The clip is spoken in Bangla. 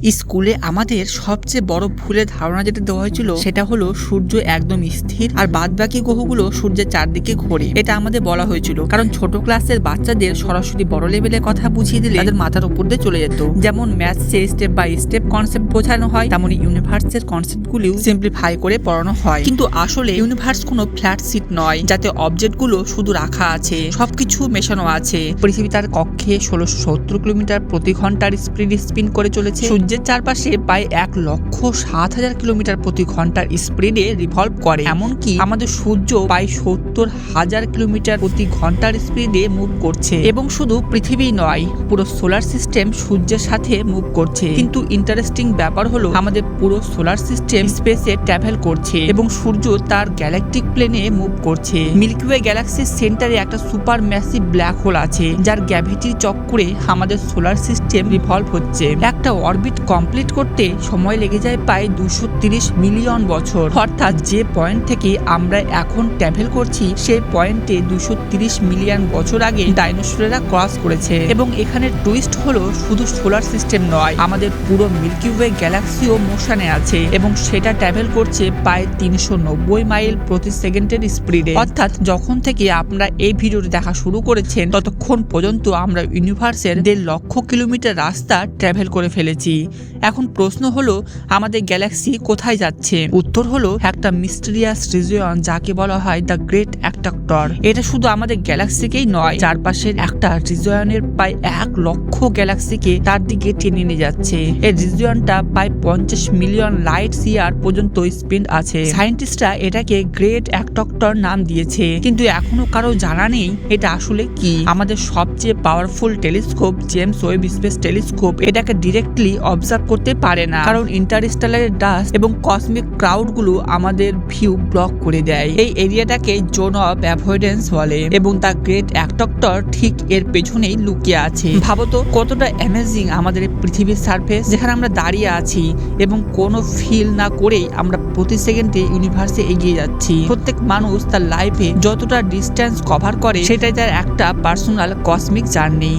স্কুলে আমাদের সবচেয়ে বড় ভুলের ধারণা যেটা দেওয়া হয়েছিল সেটা হলো সূর্য একদম স্থির আর বাদবাকি গ্রহগুলো সূর্যের চারদিকে ঘোরে। এটা আমাদের বলা হয়েছিল কারণ ছোট ক্লাসের বাচ্চাদের সরাসরি বড় লেভেলের কথা বুঝিয়ে দিলে তাদের মাথার উপর দিয়ে চলে যেত। যেমন ম্যাথসের স্টেপ বাই স্টেপ কনসেপ্ট বোঝানো হয়, তেমনি ইউনিভার্সের কনসেপ্ট গুলিও সিম্পলিফাই করে পড়ানো হয়। কিন্তু আসলে ইউনিভার্স কোনো ফ্ল্যাট সিট নয় যাতে অবজেক্ট গুলো শুধু রাখা আছে, সবকিছু মেশানো আছে। পৃথিবী তার কক্ষে 1670 কিলোমিটার প্রতি ঘন্টার স্পিড স্পিন করে চলেছে। সূর্যের চারপাশে প্রায় 1,07,000 কিলোমিটার প্রতি ঘন্টার স্পিডে রিভলভ করে। এমনকি আমাদের সূর্য প্রায় 70,000 কিলোমিটার প্রতি ঘন্টার স্পিডে মুভ করছে। এবং শুধু পৃথিবী নয়, পুরো সোলার সিস্টেম সূর্যের সাথে মুভ করছে। কিন্তু ইন্টারেস্টিং ব্যাপার হলো আমাদের পুরো সোলার সিস্টেম স্পেসে ট্রাভেল করছে এবং সূর্য তার গ্যালাকটিক প্লেনে মুভ করছে। মিল্কি ওয়ে গ্যালাক্সির সেন্টারে একটা সুপার ম্যাসিভ ব্ল্যাক হোল আছে যার গ্র্যাভিটির চক্করে আমাদের সোলার সিস্টেম রিভলভ হচ্ছে। একটা অরবিট কমপ্লিট করতে সময় লেগে যায় প্রায় 230 মিলিয়ন বছর। অর্থাৎ যে পয়েন্ট থেকে আমরা এখন ট্রাভেল করছি সেই পয়েন্টে 230 মিলিয়ন বছর আগে ডাইনোসরেরা ক্রস করেছে। এবং এখানে টুইস্ট হলো শুধু সোলার সিস্টেম নয়, আমাদের পুরো মিল্কি ওয়ে গ্যালাক্সিও মোশনে আছে এবং সেটা ট্রাভেল করছে প্রায় 390 মাইল প্রতি সেকেন্ডের স্পিডে। অর্থাৎ যখন থেকে আপনারা এই ভিডিওটি দেখা শুরু করেছেন ততক্ষণ পর্যন্ত আমরা ইউনিভার্সের 1.5 লক্ষ কিলোমিটার রাস্তা ট্রাভেল করে ফেলেছি। এখন প্রশ্ন হলো আমাদের গ্যালাক্সি কোথায় যাচ্ছে? উত্তর হলো একটা মিস্টেরিয়াস রিজিয়ন যাকে বলা হয় দ্য গ্রেট অ্যাট্রাক্টর। এটা শুধু আমাদের গ্যালাক্সিকেই নয়, চারপাশের একটা রিজিয়নের প্রায় 1 লক্ষ গ্যালাক্সিকে তার দিকে টেনে নিয়ে যাচ্ছে। এই রিজিয়নটা প্রায় 50 মিলিয়ন লাইট ইয়ার পর্যন্ত স্পিড আছে। সায়েন্টিস্টরা এটাকে গ্রেট অ্যাট্রাক্টর নাম দিয়েছে, কিন্তু এখনো কারো জানা নেই এটা আসলে কি। আমাদের সবচেয়ে powerful telescope James Webb space telescope এটাকে ডিরেক্টলি অবজার্ভ করতে পারে না, কারণ ইন্টারস্টেলার ডাস্ট এবং কসমিক ক্রাউড গুলো আমাদের ভিউ ব্লক করে দেয়। এই এরিয়াটাকে জোন অফ অ্যাভয়েডেন্স বলে এবং দ্য গ্রেট অ্যাট্রাক্টর ঠিক এর পেছনেই লুকিয়ে আছে। ভাবতো কতটা অ্যামেজিং আমাদের পৃথিবীর সারফেস, যেখানে আমরা দাঁড়িয়ে আছি এবং কোনো ফিল না করেই আমরা প্রতি সেকেন্ডে ইউনিভার্সে এগিয়ে যাচ্ছি। প্রত্যেক মানুষ তার লাইফে যতটা ডিস্টেন্স কভার করে সেটাই তার একটা পার্সোনাল কসমিক জার্নি।